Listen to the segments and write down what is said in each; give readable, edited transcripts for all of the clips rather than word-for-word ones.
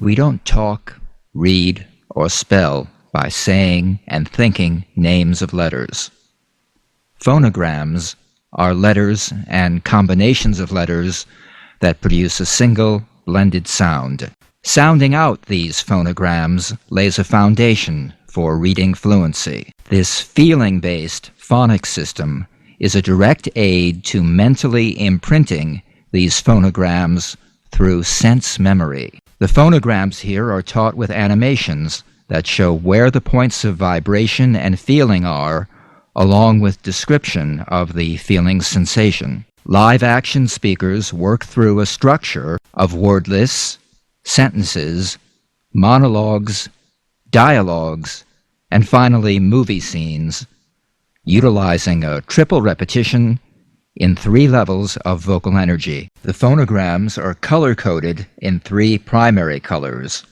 We don't talk, read, or spell by saying and thinking names of letters. Phonograms are letters and combinations of letters that produce a single, blended sound. Sounding out these phonograms lays a foundation for reading fluency. This feeling-based phonics system is a direct aid to mentally imprinting these phonograms through sense memory. The phonograms here are taught with animations that show where the points of vibration and feeling are, along with description of the feeling sensation. Live action speakers work through a structure of word lists, sentences, monologues, dialogues, and finally movie scenes, utilizing a triple repetition in 3 levels of vocal energy. The phonograms are color-coded in 3 primary colors.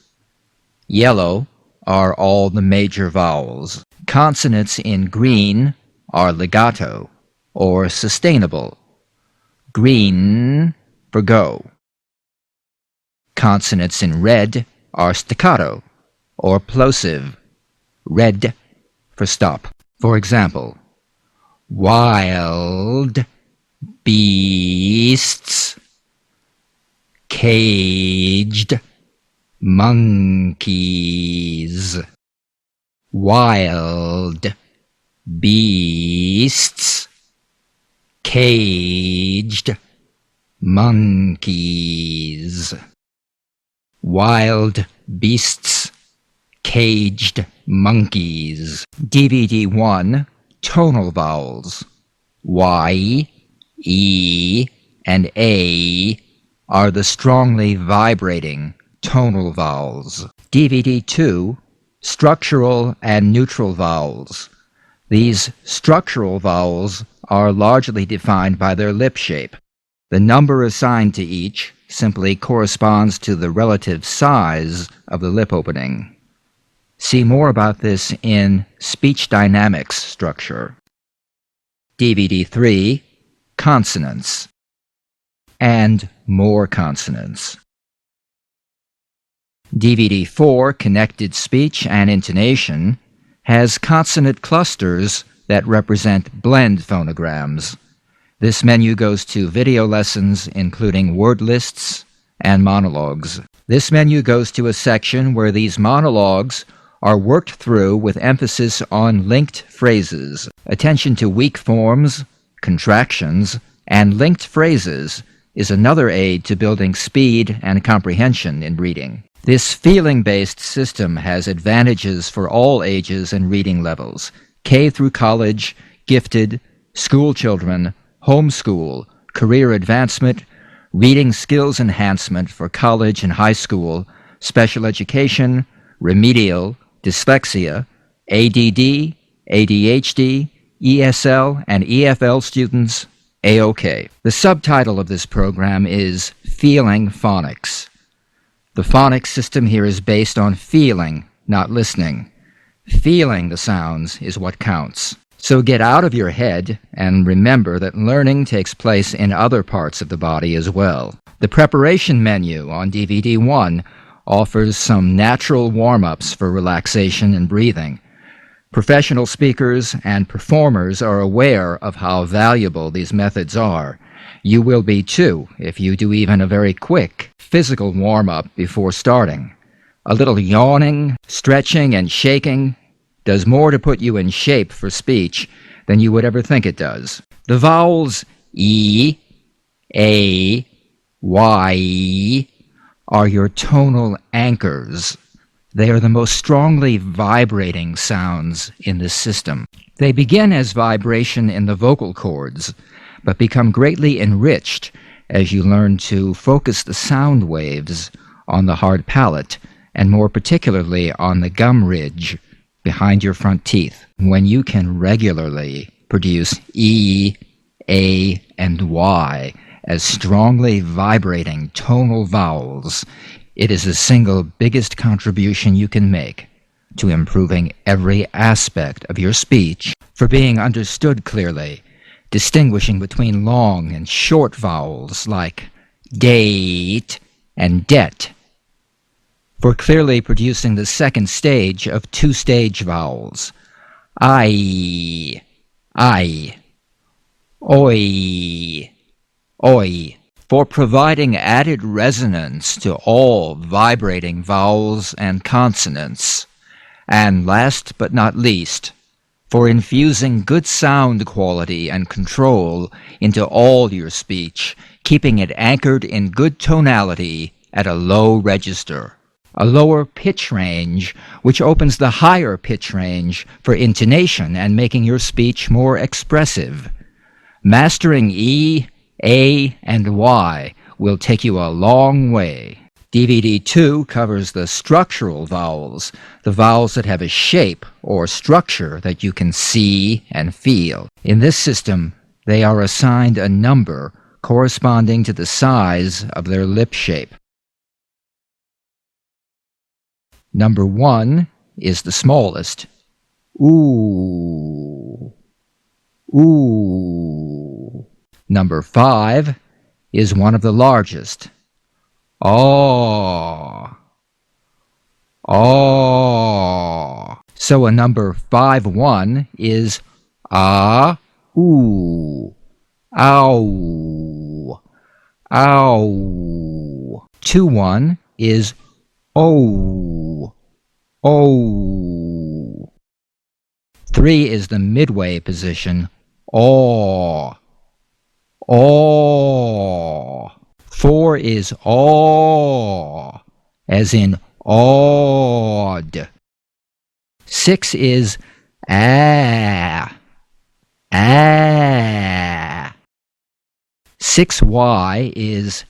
Yellow are all the major vowels. Consonants in green are legato, or sustainable. Green for go. Consonants in red are staccato, or plosive. Red for stop. For example, wild beasts, caged monkeys. Wild beasts, caged monkeys. Wild beasts, caged monkeys. DVD 1, tonal vowels. Y, E, and A are the strongly vibrating tonal vowels. DVD 2, structural and neutral vowels. These structural vowels are largely defined by their lip shape. The number assigned to each simply corresponds to the relative size of the lip opening. See more about this in Speech Dynamics structure. DVD 3, consonants, and more consonants. DVD 4, connected speech and intonation, has consonant clusters that represent blend phonograms. This menu goes to video lessons including word lists and monologues. This menu goes to a section where these monologues are worked through with emphasis on linked phrases. Attention to weak forms, contractions, and linked phrases is another aid to building speed and comprehension in reading. This feeling-based system has advantages for all ages and reading levels: K through college, gifted, school children, homeschool, career advancement, reading skills enhancement for college and high school, special education, remedial, dyslexia, ADD, ADHD, ESL, and EFL students, A-OK. The subtitle of this program is Feeling Phonics. The phonics system here is based on feeling, not listening. Feeling the sounds is what counts. So get out of your head and remember that learning takes place in other parts of the body as well. The preparation menu on DVD 1 offers some natural warm-ups for relaxation and breathing. Professional speakers and performers are aware of how valuable these methods are. You will be too if you do even a very quick physical warm-up before starting. A little yawning, stretching, and shaking does more to put you in shape for speech than you would ever think it does. The vowels E, A, Y are your tonal anchors. They are the most strongly vibrating sounds in this system. They begin as vibration in the vocal cords, but become greatly enriched as you learn to focus the sound waves on the hard palate, and more particularly on the gum ridge behind your front teeth. When you can regularly produce E, A, and Y as strongly vibrating tonal vowels, it is the single biggest contribution you can make to improving every aspect of your speech, for being understood clearly, distinguishing between long and short vowels like date and det, for clearly producing the second stage of two-stage vowels. I, oi, oi, for providing added resonance to all vibrating vowels and consonants. And last but not least, for infusing good sound quality and control into all your speech, keeping it anchored in good tonality at a low register. A lower pitch range, which opens the higher pitch range for intonation and making your speech more expressive. Mastering E, A, and Y will take you a long way. DVD 2 covers the structural vowels, the vowels that have a shape or structure that you can see and feel. In this system, they are assigned a number corresponding to the size of their lip shape. Number 1 is the smallest. Ooh. Ooh. Number 5 is one of the largest. Aw. Aw. So a number 5-1 is ah, ooh, ow, ow. 2-1 is oh, oh. 3 is the midway position, aw, aw. 4 is aw, as in awed. 6 is ah, ah. 6Y is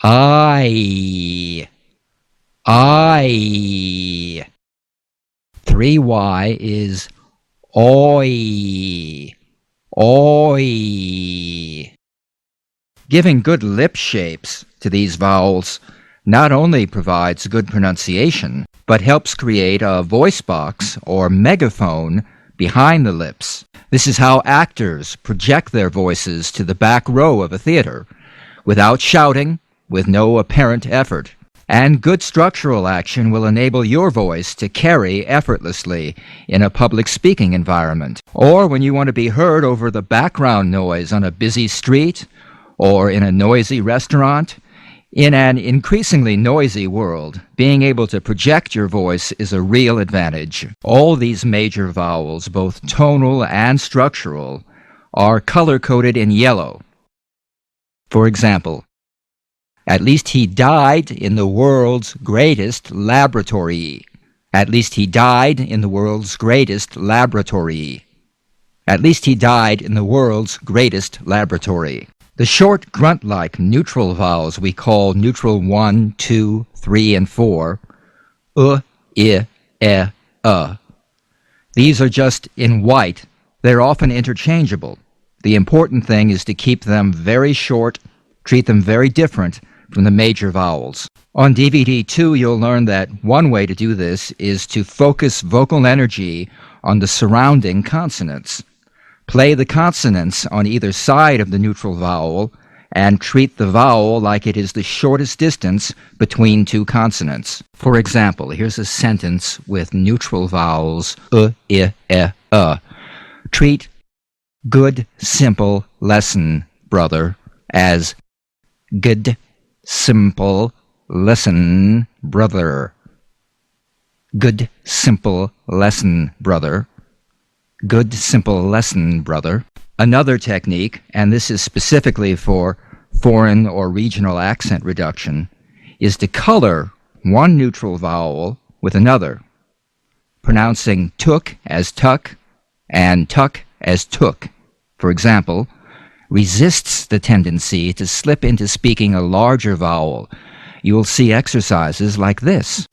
I. 3Y is oi, oi. Giving good lip shapes to these vowels not only provides good pronunciation, but helps create a voice box or megaphone behind the lips. This is how actors project their voices to the back row of a theater, without shouting, with no apparent effort. And good structural action will enable your voice to carry effortlessly in a public speaking environment, or when you want to be heard over the background noise on a busy street, or in a noisy restaurant. In an increasingly noisy world, being able to project your voice is a real advantage. All these major vowels, both tonal and structural, are color-coded in yellow. For example, at least he died in the world's greatest laboratory. At least he died in the world's greatest laboratory. At least he died in the world's greatest laboratory. The short grunt-like neutral vowels we call neutral 1, 2, 3, and 4, I, E, These are just in white. They're often interchangeable. The important thing is to keep them very short, treat them very different from the major vowels. On DVD 2, you'll learn that one way to do this is to focus vocal energy on the surrounding consonants. Play the consonants on either side of the neutral vowel and treat the vowel like it is the shortest distance between two consonants. For example, here's a sentence with neutral vowels I, Treat good, simple lesson, brother, as good, simple lesson, brother. Good, simple lesson, brother. Good, simple lesson, brother. Another technique, and this is specifically for foreign or regional accent reduction, is to color one neutral vowel with another, pronouncing took as tuck and tuck as took. For example, resists the tendency to slip into speaking a larger vowel. You will see exercises like this.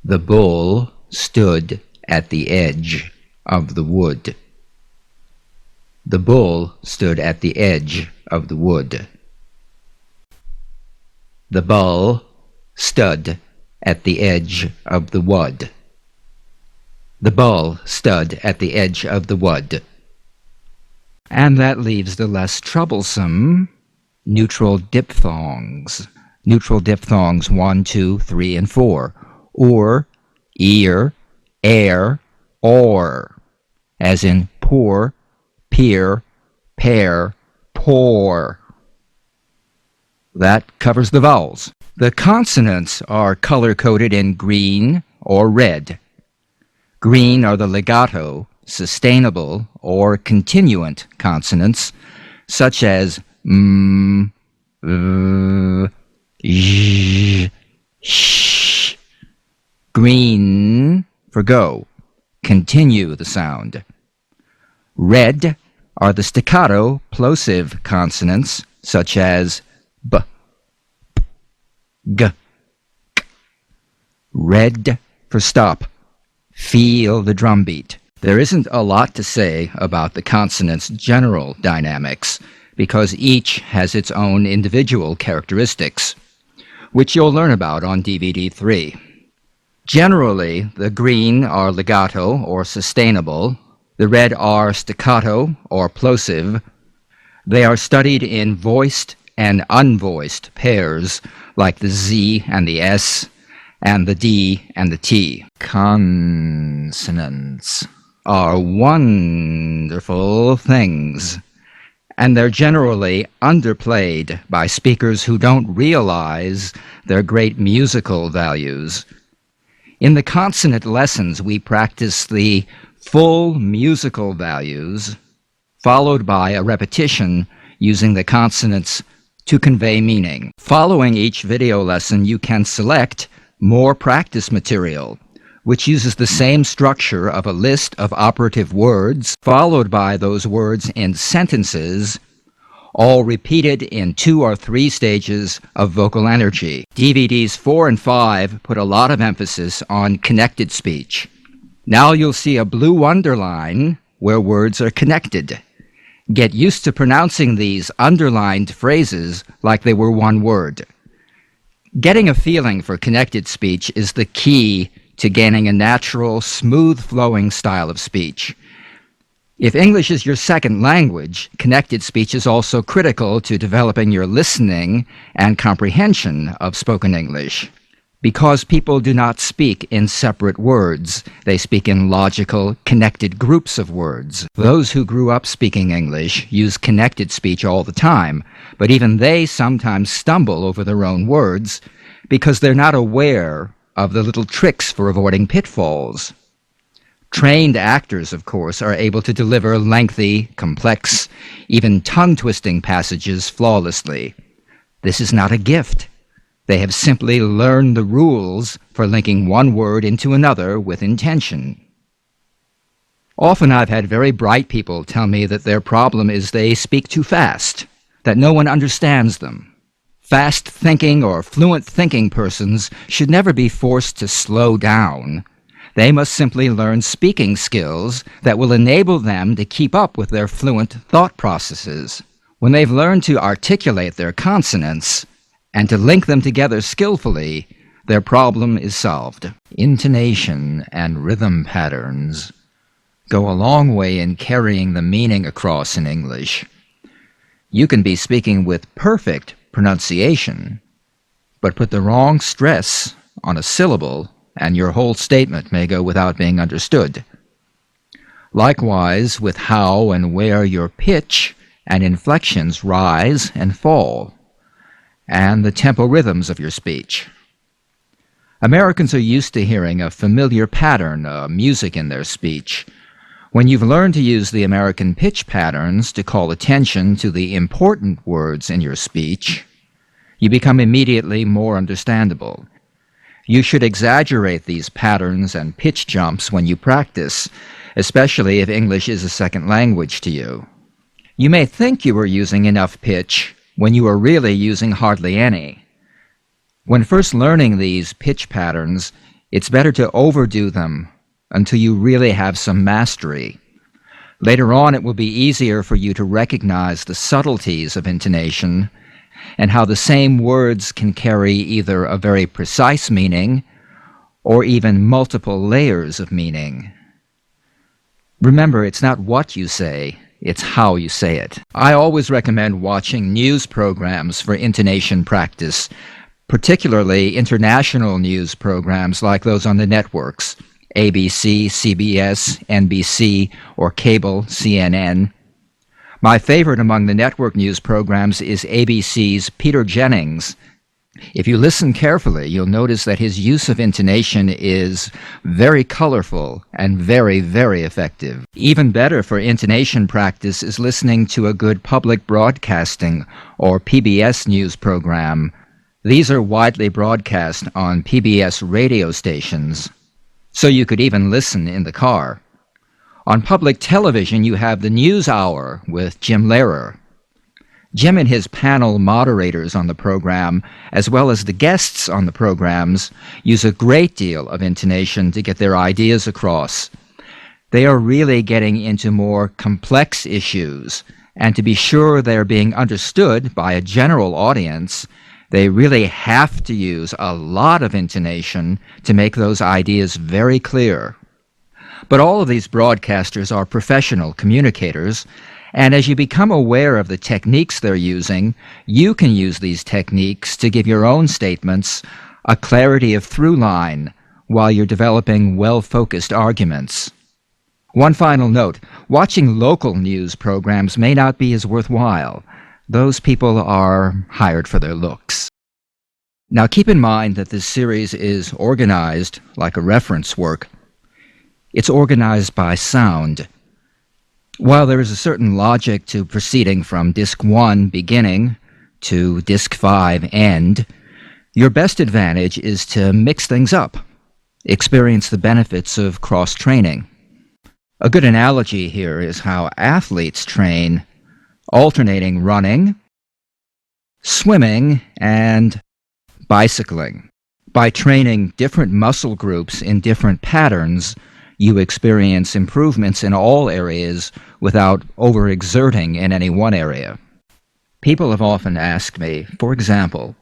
The bull stood at the edge of the wood. The bull stood at the edge of the wood. The bull stood at the edge of the wood. The bull stood at the edge of the wood. And that leaves the less troublesome neutral diphthongs. neutral diphthongs 1, 2, 3, and 4, or, ear, air, or, as in poor, peer, pair, pour. That covers the vowels. The consonants are color-coded in green or red. Green are the legato, sustainable, or continuant consonants, such as m, j, sh. Green for go. Continue the sound. Red are the staccato, plosive consonants, such as b, p, g, k. Red for stop. Feel the drum beat. There isn't a lot to say about the consonants' general dynamics because each has its own individual characteristics, which you'll learn about on DVD 3. Generally, the green are legato or sustainable, the red are staccato or plosive. They are studied in voiced and unvoiced pairs like the Z and the S, and the D and the T. Consonants are wonderful things, and they're generally underplayed by speakers who don't realize their great musical values. In the consonant lessons, we practice the full musical values, followed by a repetition using the consonants to convey meaning. Following each video lesson, you can select more practice material, which uses the same structure of a list of operative words, followed by those words in sentences, all repeated in 2 or 3 stages of vocal energy. DVDs 4 and 5 put a lot of emphasis on connected speech. Now you'll see a blue underline where words are connected. Get used to pronouncing these underlined phrases like they were one word. Getting a feeling for connected speech is the key to gaining a natural, smooth-flowing style of speech. If English is your second language, connected speech is also critical to developing your listening and comprehension of spoken English. Because people do not speak in separate words, they speak in logical, connected groups of words. Those who grew up speaking English use connected speech all the time, but even they sometimes stumble over their own words because they're not aware of the little tricks for avoiding pitfalls. Trained actors, of course, are able to deliver lengthy, complex, even tongue-twisting passages flawlessly. This is not a gift. They have simply learned the rules for linking one word into another with intention. Often I've had very bright people tell me that their problem is they speak too fast, that no one understands them. Fast-thinking or fluent-thinking persons should never be forced to slow down. They must simply learn speaking skills that will enable them to keep up with their fluent thought processes. When they've learned to articulate their consonants and to link them together skillfully, their problem is solved. Intonation and rhythm patterns go a long way in carrying the meaning across in English. You can be speaking with perfect pronunciation, but put the wrong stress on a syllable and your whole statement may go without being understood. Likewise with how and where your pitch and inflections rise and fall, and the tempo rhythms of your speech. Americans are used to hearing a familiar pattern of music in their speech. When you've learned to use the American pitch patterns to call attention to the important words in your speech, you become immediately more understandable. You should exaggerate these patterns and pitch jumps when you practice, especially if English is a second language to you. You may think you are using enough pitch when you are really using hardly any. When first learning these pitch patterns, it's better to overdo them until you really have some mastery. Later on, it will be easier for you to recognize the subtleties of intonation and how the same words can carry either a very precise meaning or even multiple layers of meaning. Remember, it's not what you say, it's how you say it. I always recommend watching news programs for intonation practice, particularly international news programs like those on the networks, ABC, CBS, NBC, or cable CNN. My favorite among the network news programs is ABC's Peter Jennings. If you listen carefully, you'll notice that his use of intonation is very colorful and very, very effective. Even better for intonation practice is listening to a good public broadcasting or PBS news program. These are widely broadcast on PBS radio stations, so you could even listen in the car. On public television, you have the News Hour with Jim Lehrer. Jim and his panel moderators on the program, as well as the guests on the programs, use a great deal of intonation to get their ideas across. They are really getting into more complex issues, and to be sure they're being understood by a general audience, they really have to use a lot of intonation to make those ideas very clear. But all of these broadcasters are professional communicators, and as you become aware of the techniques they're using, you can use these techniques to give your own statements a clarity of through line while you're developing well-focused arguments. One final note, watching local news programs may not be as worthwhile. Those people are hired for their looks. Now keep in mind that this series is organized like a reference work. It's organized by sound. While there is a certain logic to proceeding from Disc 1 beginning to Disc 5 end, your best advantage is to mix things up, experience the benefits of cross-training. A good analogy here is how athletes train, alternating running, swimming, and bicycling. By training different muscle groups in different patterns, you experience improvements in all areas without overexerting in any one area. People have often asked me, for example,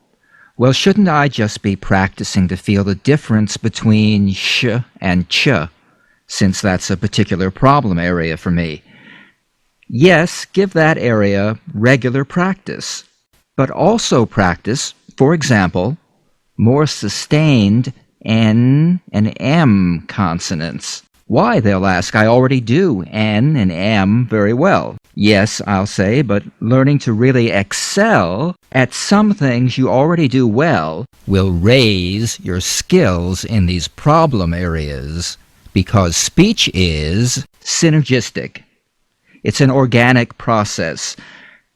well, shouldn't I just be practicing to feel the difference between sh and ch, since that's a particular problem area for me? Yes, give that area regular practice, but also practice, for example, more sustained N and M consonants. Why, they'll ask, I already do N and M very well. Yes, I'll say, but learning to really excel at some things you already do well will raise your skills in these problem areas, because speech is synergistic. It's an organic process.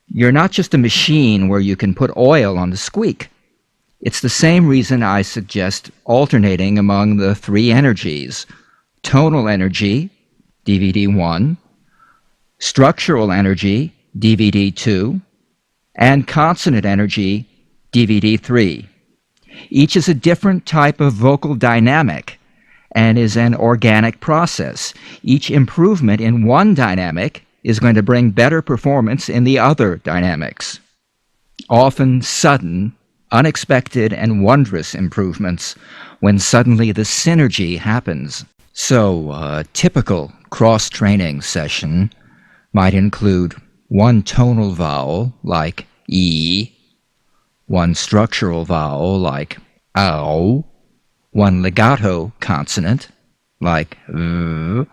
You're not just a machine where you can put oil on the squeak. It's the same reason I suggest alternating among the three energies: tonal energy, DVD 1, structural energy, DVD 2, and consonant energy, DVD 3. Each is a different type of vocal dynamic and is an organic process. Each improvement in one dynamic is going to bring better performance in the other dynamics. Often sudden, unexpected, and wondrous improvements when suddenly the synergy happens. So, a typical cross-training session might include one tonal vowel, like E, one structural vowel, like ow, one legato consonant, like v,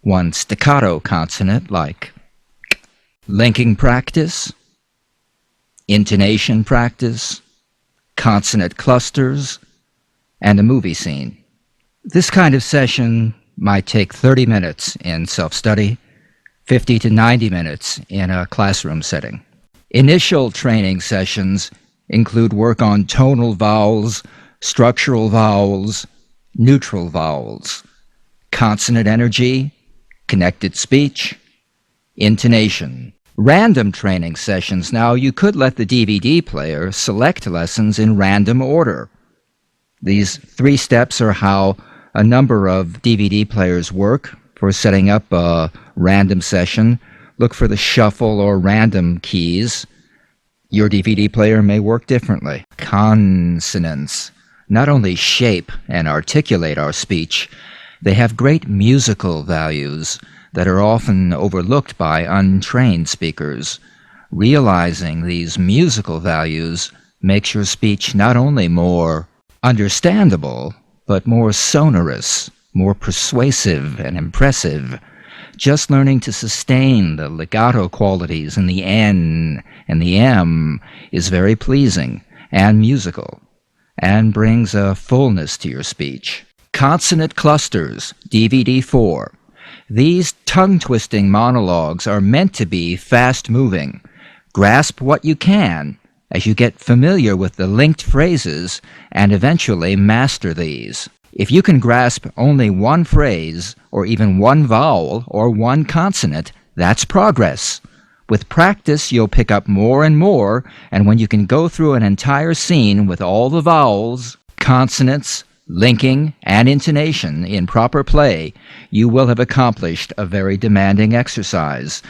one staccato consonant, like k, linking practice, intonation practice, consonant clusters, and a movie scene. This kind of session might take 30 minutes in self-study, 50 to 90 minutes in a classroom setting. Initial training sessions include work on tonal vowels, structural vowels, neutral vowels, consonant energy, connected speech, intonation. Random training sessions. Now, you could let the DVD player select lessons in random order. These 3 steps are how a number of DVD players work for setting up a random session. Look for the shuffle or random keys. Your DVD player may work differently. Consonants not only shape and articulate our speech, they have great musical values that are often overlooked by untrained speakers. Realizing these musical values makes your speech not only more understandable, but more sonorous, more persuasive and impressive. Just learning to sustain the legato qualities in the N and the M is very pleasing and musical, and brings a fullness to your speech. Consonant clusters, DVD 4. These tongue-twisting monologues are meant to be fast-moving. Grasp what you can as you get familiar with the linked phrases and eventually master these. If you can grasp only one phrase, or even one vowel or one consonant, that's progress. With practice, you'll pick up more and more, and when you can go through an entire scene with all the vowels, consonants, linking, and intonation in proper play, you will have accomplished a very demanding exercise.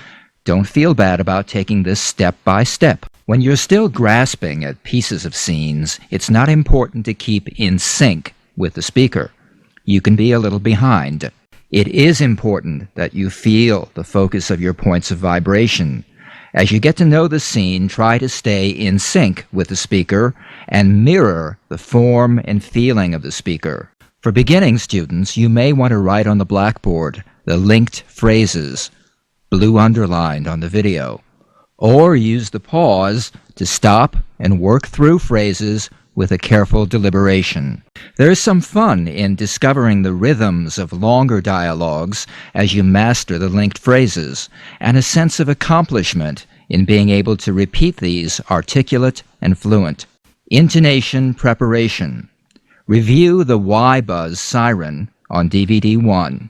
Don't feel bad about taking this step by step. When you're still grasping at pieces of scenes, it's not important to keep in sync with the speaker. You can be a little behind. It is important that you feel the focus of your points of vibration. As you get to know the scene, try to stay in sync with the speaker and mirror the form and feeling of the speaker. For beginning students, you may want to write on the blackboard the linked phrases, blue underlined on the video, or use the pause to stop and work through phrases with a careful deliberation. There is some fun in discovering the rhythms of longer dialogues as you master the linked phrases, and a sense of accomplishment in being able to repeat these articulate and fluent. Intonation preparation. Review the Y-Buzz siren on DVD 1.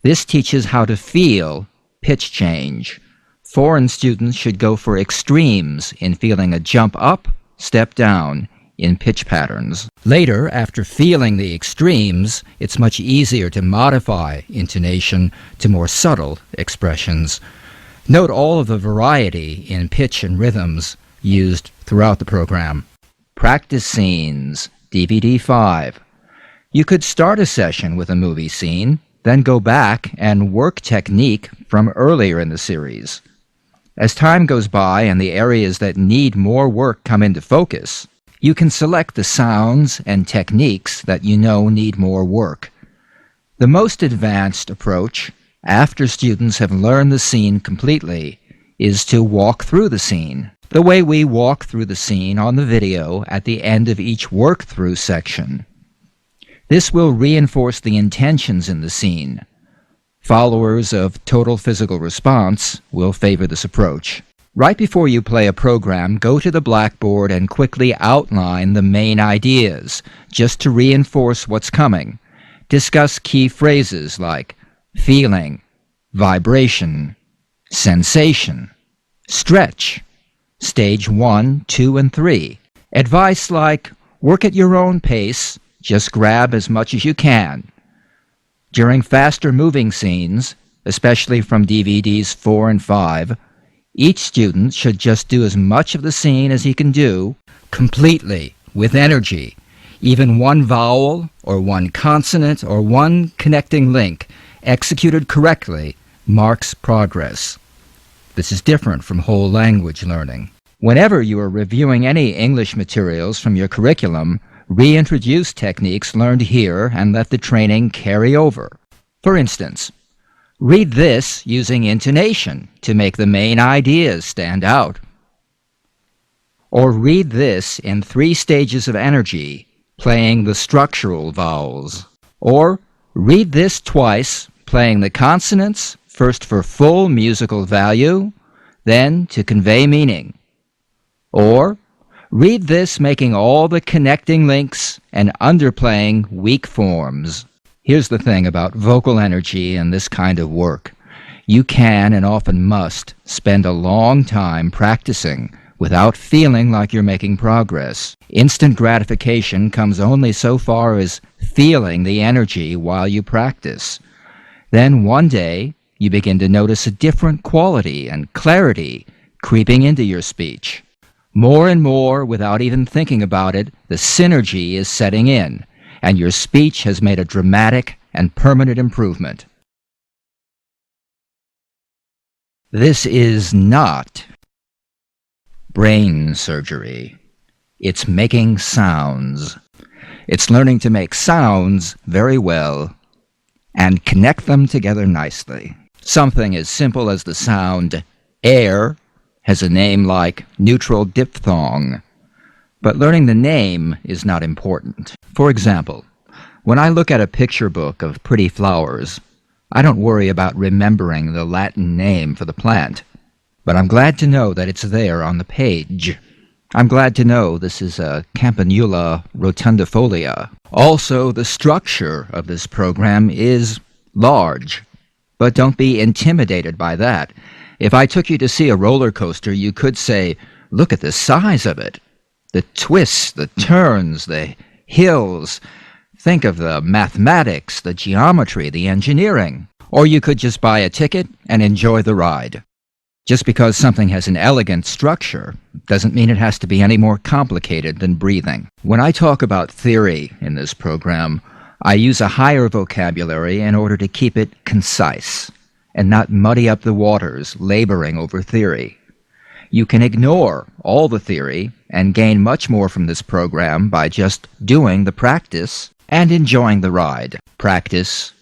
This teaches how to feel pitch change. Foreign students should go for extremes in feeling a jump up, step down in pitch patterns. Later, after feeling the extremes, it's much easier to modify intonation to more subtle expressions. Note all of the variety in pitch and rhythms used throughout the program. Practice scenes, DVD 5. You could start a session with a movie scene, then go back and work technique from earlier in the series. As time goes by and the areas that need more work come into focus, you can select the sounds and techniques that you know need more work. The most advanced approach, after students have learned the scene completely, is to walk through the scene, the way we walk through the scene on the video at the end of each work-through section. This will reinforce the intentions in the scene. Followers of total physical response will favor this approach. Right before you play a program, go to the blackboard and quickly outline the main ideas, just to reinforce what's coming. Discuss key phrases like feeling, vibration, sensation, stretch, stage 1, 2, and 3. Advice like, work at your own pace, just grab as much as you can. During faster moving scenes, especially from DVDs 4 and 5, each student should just do as much of the scene as he can do, completely, with energy. Even one vowel, or one consonant, or one connecting link, executed correctly, marks progress. This is different from whole language learning. Whenever you are reviewing any English materials from your curriculum, reintroduce techniques learned here and let the training carry over. For instance, read this using intonation to make the main ideas stand out. Or read this in 3 stages of energy, playing the structural vowels. Or read this twice, playing the consonants, first for full musical value, then to convey meaning. Or read this making all the connecting links and underplaying weak forms. Here's the thing about vocal energy and this kind of work. You can, and often must, spend a long time practicing without feeling like you're making progress. Instant gratification comes only so far as feeling the energy while you practice. Then one day, you begin to notice a different quality and clarity creeping into your speech. More and more, without even thinking about it, the synergy is setting in, and your speech has made a dramatic and permanent improvement. This is not brain surgery. It's making sounds. It's learning to make sounds very well and connect them together nicely. Something as simple as the sound air has a name like neutral diphthong, but learning the name is not important. For example, when I look at a picture book of pretty flowers, I don't worry about remembering the Latin name for the plant, but I'm glad to know that it's there on the page. I'm glad to know this is a Campanula rotundifolia. Also, the structure of this program is large, but don't be intimidated by that. If I took you to see a roller coaster, you could say, look at the size of it. The twists, the turns, the hills. Think of the mathematics, the geometry, the engineering. Or you could just buy a ticket and enjoy the ride. Just because something has an elegant structure doesn't mean it has to be any more complicated than breathing. When I talk about theory in this program, I use a higher vocabulary in order to keep it concise and not muddy up the waters laboring over theory. You can ignore all the theory and gain much more from this program by just doing the practice and enjoying the ride. Practice,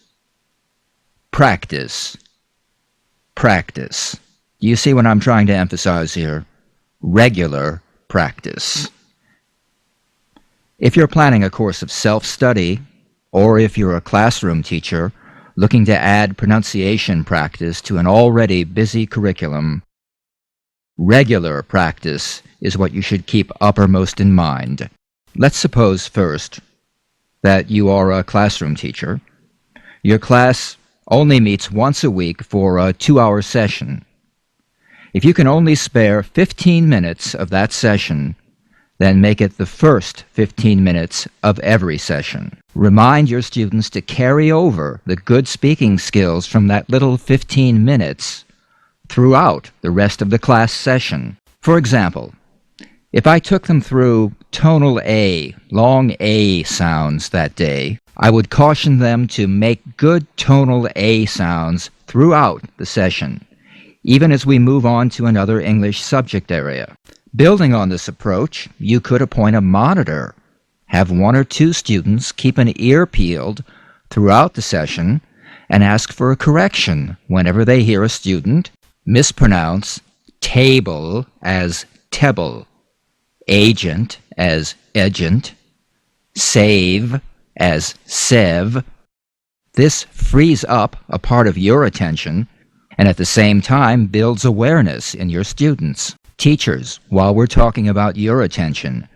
practice, practice. Do you see what I'm trying to emphasize here? Regular practice. If you're planning a course of self-study, or if you're a classroom teacher looking to add pronunciation practice to an already busy curriculum, regular practice is what you should keep uppermost in mind. Let's suppose first that you are a classroom teacher. Your class only meets once a week for a 2-hour session. If you can only spare 15 minutes of that session, then make it the first 15 minutes of every session. Remind your students to carry over the good speaking skills from that little 15 minutes throughout the rest of the class session. For example, if I took them through tonal A, long A sounds that day, I would caution them to make good tonal A sounds throughout the session, even as we move on to another English subject area. Building on this approach, you could appoint a monitor, have 1 or 2 students keep an ear peeled throughout the session, and ask for a correction whenever they hear a student mispronounce table as tebble, agent as agent, save as sev. This frees up a part of your attention and at the same time builds awareness in your students. Teachers, while we're talking about your attention,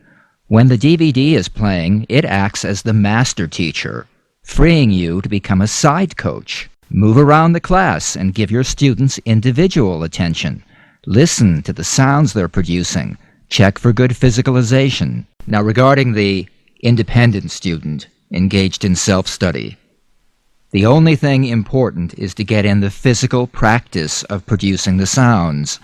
when the DVD is playing, it acts as the master teacher, freeing you to become a side coach. Move around the class and give your students individual attention. Listen to the sounds they're producing. Check for good physicalization. Now, regarding the independent student engaged in self-study, the only thing important is to get in the physical practice of producing the sounds.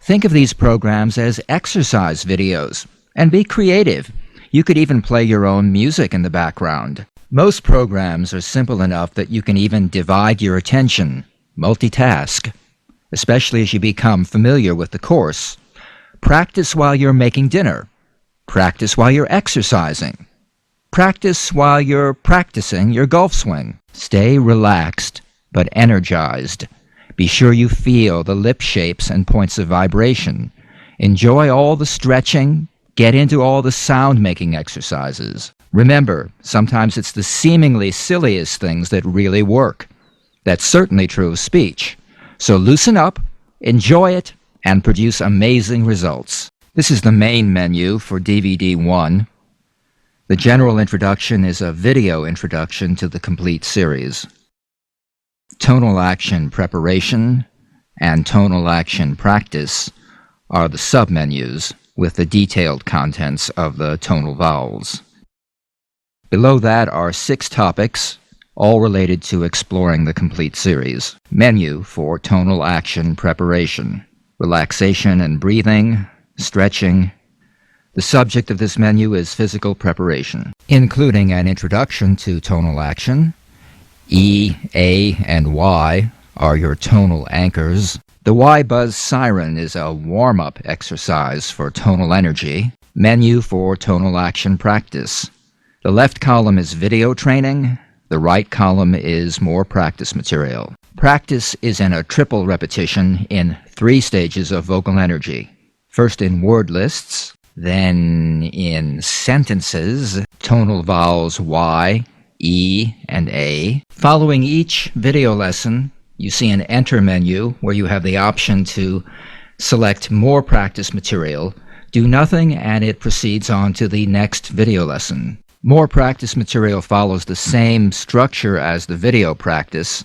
Think of these programs as exercise videos, and be creative. You could even play your own music in the background. Most programs are simple enough that you can even divide your attention, multitask, especially as you become familiar with the course. Practice while you're making dinner. Practice while you're exercising. Practice while you're practicing your golf swing. Stay relaxed, but energized. Be sure you feel the lip shapes and points of vibration. Enjoy all the stretching. Get into all the sound-making exercises. Remember, sometimes it's the seemingly silliest things that really work. That's certainly true of speech. So loosen up, enjoy it, and produce amazing results. This is the main menu for DVD 1. The general introduction is a video introduction to the complete series. Tonal action preparation and tonal action practice are the submenus with the detailed contents of the tonal vowels. Below that are 6 topics, all related to exploring the complete series. Menu for tonal action preparation: relaxation and breathing, stretching. The subject of this menu is physical preparation, including an introduction to tonal action. E, A, and Y are your tonal anchors. The Y buzz siren is a warm-up exercise for tonal energy. Menu for tonal action practice. The left column is video training. The right column is more practice material. Practice is in a triple repetition in 3 stages of vocal energy. First in word lists, then in sentences, tonal vowels Y, E, and A. Following each video lesson, you see an Enter menu where you have the option to select more practice material, do nothing, and it proceeds on to the next video lesson. More practice material follows the same structure as the video practice.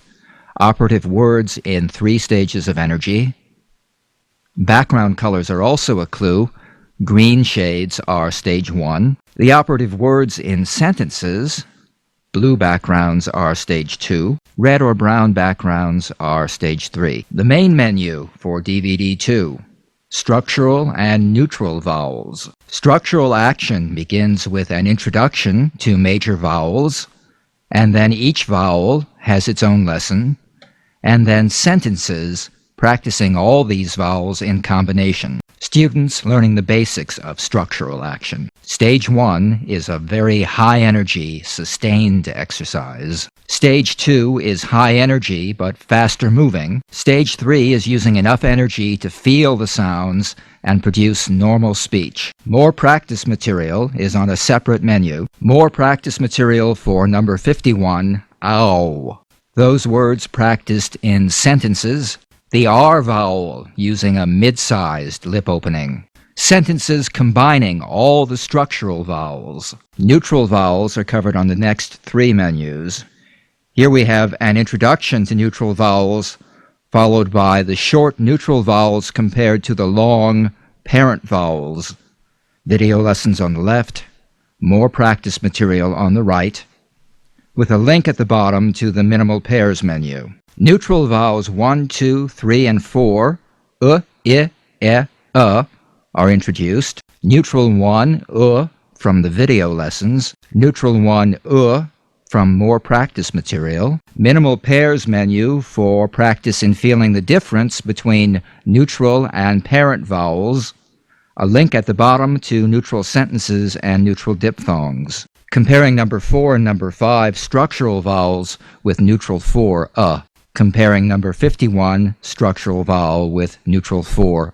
Operative words in 3 stages of energy. Background colors are also a clue. Green shades are stage 1. The operative words in sentences. Blue backgrounds are stage 2. Red or brown backgrounds are stage 3. The main menu for DVD 2. Structural and neutral vowels. Structural action begins with an introduction to major vowels, and then each vowel has its own lesson, and then sentences practicing all these vowels in combination. Students learning the basics of structural action. Stage 1 is a very high-energy, sustained exercise. Stage 2 is high energy but faster moving. Stage 3 is using enough energy to feel the sounds and produce normal speech. More practice material is on a separate menu. More practice material for number 51, ow. Those words practiced in sentences. The R vowel using a mid-sized lip opening. Sentences combining all the structural vowels. Neutral vowels are covered on the next 3 menus. Here we have an introduction to neutral vowels, followed by the short neutral vowels compared to the long parent vowels. Video lessons on the left, more practice material on the right, with a link at the bottom to the minimal pairs menu. Neutral vowels 1, 2, 3, and 4, I, E, are introduced. Neutral 1, from the video lessons. Neutral 1, from more practice material. Minimal pairs menu for practice in feeling the difference between neutral and parent vowels. A link at the bottom to neutral sentences and neutral diphthongs. Comparing number 4 and number 5 structural vowels with neutral 4, Comparing number 51 structural vowel with neutral 4,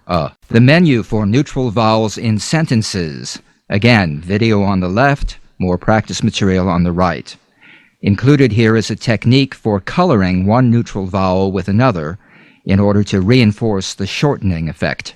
The menu for neutral vowels in sentences. Again, video on the left, more practice material on the right. Included here is a technique for coloring one neutral vowel with another in order to reinforce the shortening effect.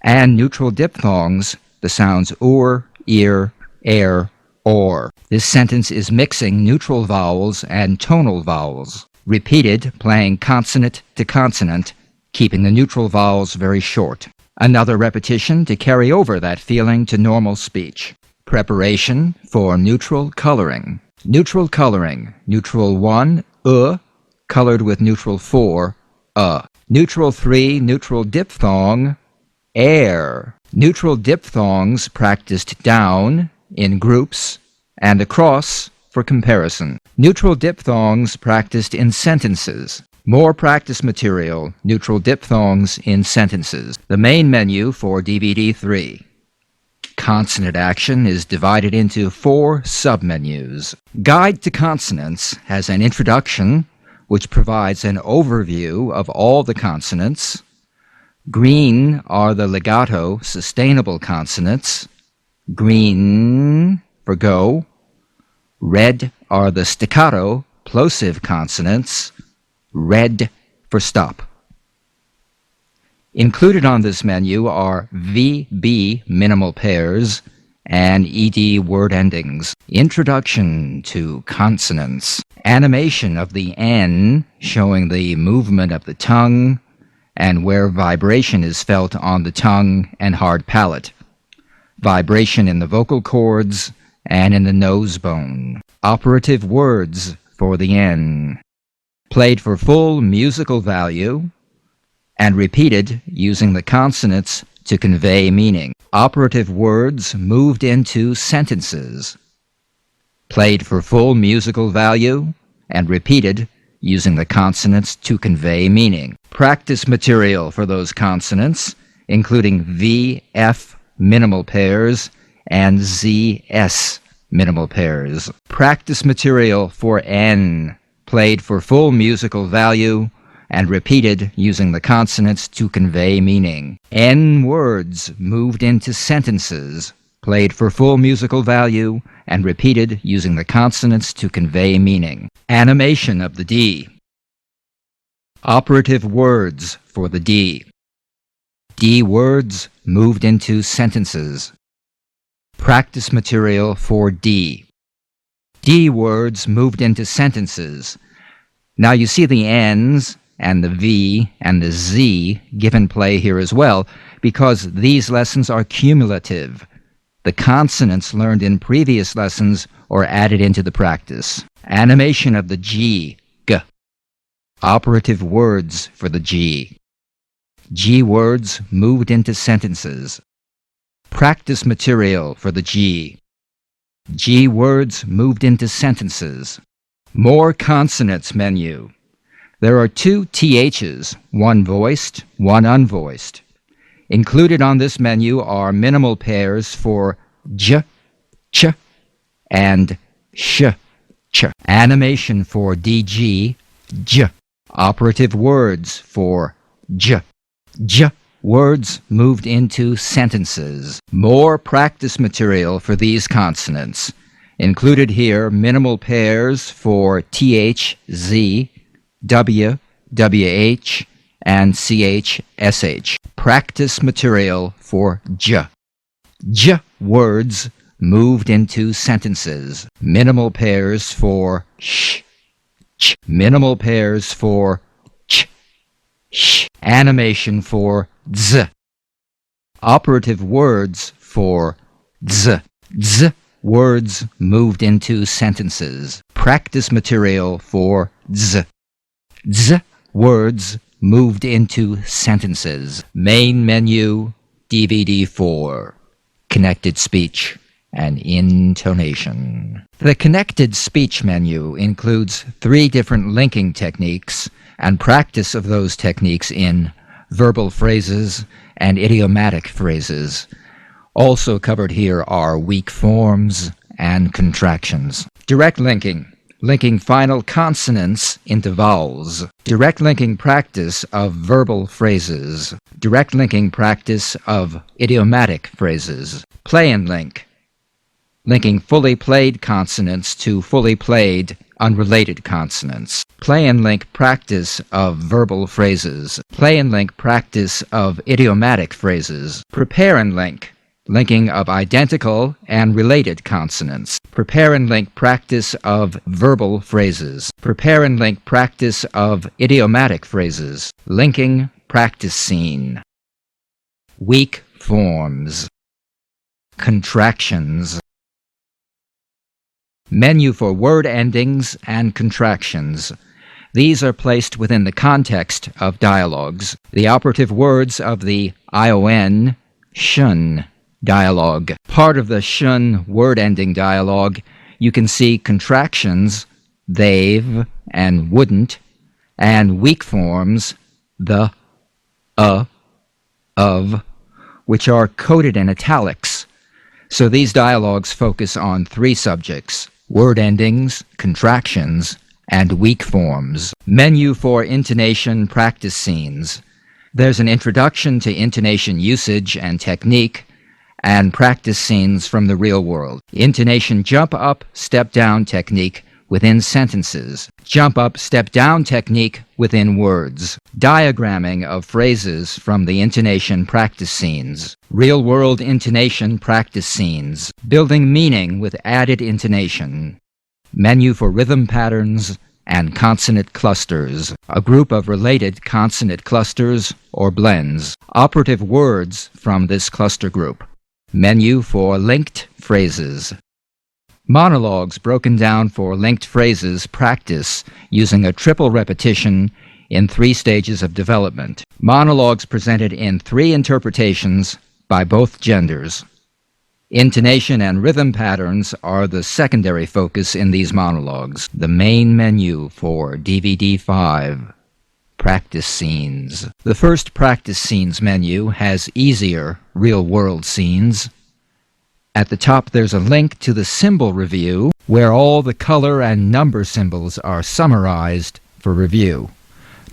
And neutral diphthongs, the sounds or, ear, air, or. This sentence is mixing neutral vowels and tonal vowels. Repeated, playing consonant to consonant, keeping the neutral vowels very short. Another repetition to carry over that feeling to normal speech. Preparation for neutral coloring. Neutral coloring. Neutral 1, colored with neutral 4, Neutral 3, neutral diphthong, air. Neutral diphthongs practiced down, in groups, and across for comparison. Neutral diphthongs practiced in sentences. More practice material, neutral diphthongs in sentences. The main menu for DVD 3. Consonant action is divided into 4 submenus. Guide to Consonants has an introduction, which provides an overview of all the consonants. Green are the legato, sustainable consonants. Green for go. Red are the staccato, plosive consonants. Red for stop. Included on this menu are VB minimal pairs and ED word endings. Introduction to consonants. Animation of the N, showing the movement of the tongue and where vibration is felt on the tongue and hard palate. Vibration in the vocal cords and in the nose bone. Operative words for the N. Played for full musical value and repeated using the consonants to convey meaning. Operative words moved into sentences. Played for full musical value and repeated using the consonants to convey meaning. Practice material for those consonants, including V, F, minimal pairs, and ZS minimal pairs. Practice material for N, played for full musical value and repeated using the consonants to convey meaning. N words moved into sentences, played for full musical value and repeated using the consonants to convey meaning. Animation of the D. Operative words for the D. D words moved into sentences. Practice material for D. D words moved into sentences. Now you see the N's and the V and the Z given play here as well, because these lessons are cumulative. The consonants learned in previous lessons are added into the practice. Animation of the G. G. Operative words for the G. G words moved into sentences. Practice material for the G. G words moved into sentences. More consonants menu. There are 2 THs, one voiced, one unvoiced. Included on this menu are minimal pairs for J, Ch, and Sh, Ch. Animation for DG, J. Operative words for J. J words moved into sentences. More practice material for these consonants. Included here minimal pairs for TH, Z, W, WH, and CH, SH. Practice material for J. J words moved into sentences. Minimal pairs for sh, ch. Minimal pairs for ch, sh. Animation for z. Operative words for z. Z words moved into sentences. Practice material for z. Z words moved into sentences. Main menu, DVD 4. Connected speech and intonation. The connected speech menu includes 3 different linking techniques and practice of those techniques in verbal phrases and idiomatic phrases. Also covered here are weak forms and contractions. Direct linking. Linking final consonants into vowels. Direct linking practice of verbal phrases. Direct linking practice of idiomatic phrases. Play and link. Linking fully played consonants to fully played unrelated consonants. Play and link practice of verbal phrases. Play and link practice of idiomatic phrases. Prepare and link. Linking of identical and related consonants. Prepare and link practice of verbal phrases. Prepare and link practice of idiomatic phrases. Linking practice scene. Weak forms. Contractions. Menu for word endings and contractions. These are placed within the context of dialogues. The operative words of the ION, shun, dialogue. Part of the shun word-ending dialogue, you can see contractions, they've and wouldn't, and weak forms, the, of, which are coded in italics. So these dialogues focus on 3 subjects: word endings, contractions, and weak forms. Menu for intonation practice scenes. There's an introduction to intonation usage and technique, and practice scenes from the real world. Intonation jump up, step down technique within sentences. Jump up, step down technique within words. Diagramming of phrases from the intonation practice scenes. Real world intonation practice scenes. Building meaning with added intonation. Menu for rhythm patterns and consonant clusters. A group of related consonant clusters or blends. Operative words from this cluster group. Menu for linked phrases. Monologues broken down for linked phrases practice using a triple repetition in 3 stages of development. Monologues presented in 3 interpretations by both genders. Intonation and rhythm patterns are the secondary focus in these monologues. The main menu for DVD 5. Practice scenes. The first practice scenes menu has easier real-world scenes. At the top there's a link to the symbol review where all the color and number symbols are summarized for review.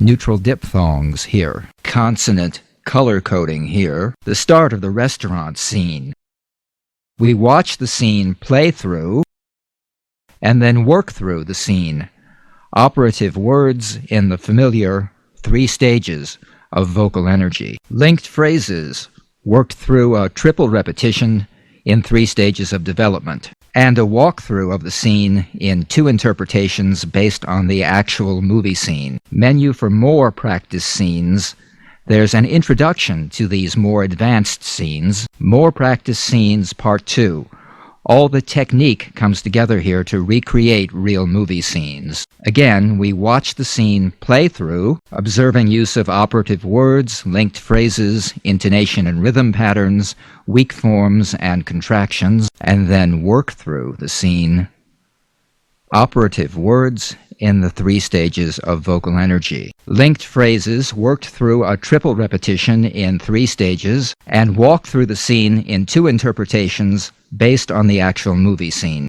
Neutral diphthongs here. Consonant color coding here. The start of the restaurant scene. We watch the scene play through and then work through the scene. Operative words in the familiar 3 stages of vocal energy. Linked phrases worked through a triple repetition in 3 stages of development, and a walkthrough of the scene in 2 interpretations based on the actual movie scene. Menu for more practice scenes. There's an introduction to these more advanced scenes. More practice scenes, part 2. All the technique comes together here to recreate real movie scenes. Again, we watch the scene play through, observing use of operative words, linked phrases, intonation and rhythm patterns, weak forms and contractions, and then work through the scene. Operative words in the 3 stages of vocal energy. Linked phrases worked through a triple repetition in 3 stages, and walk through the scene in 2 interpretations based on the actual movie scene.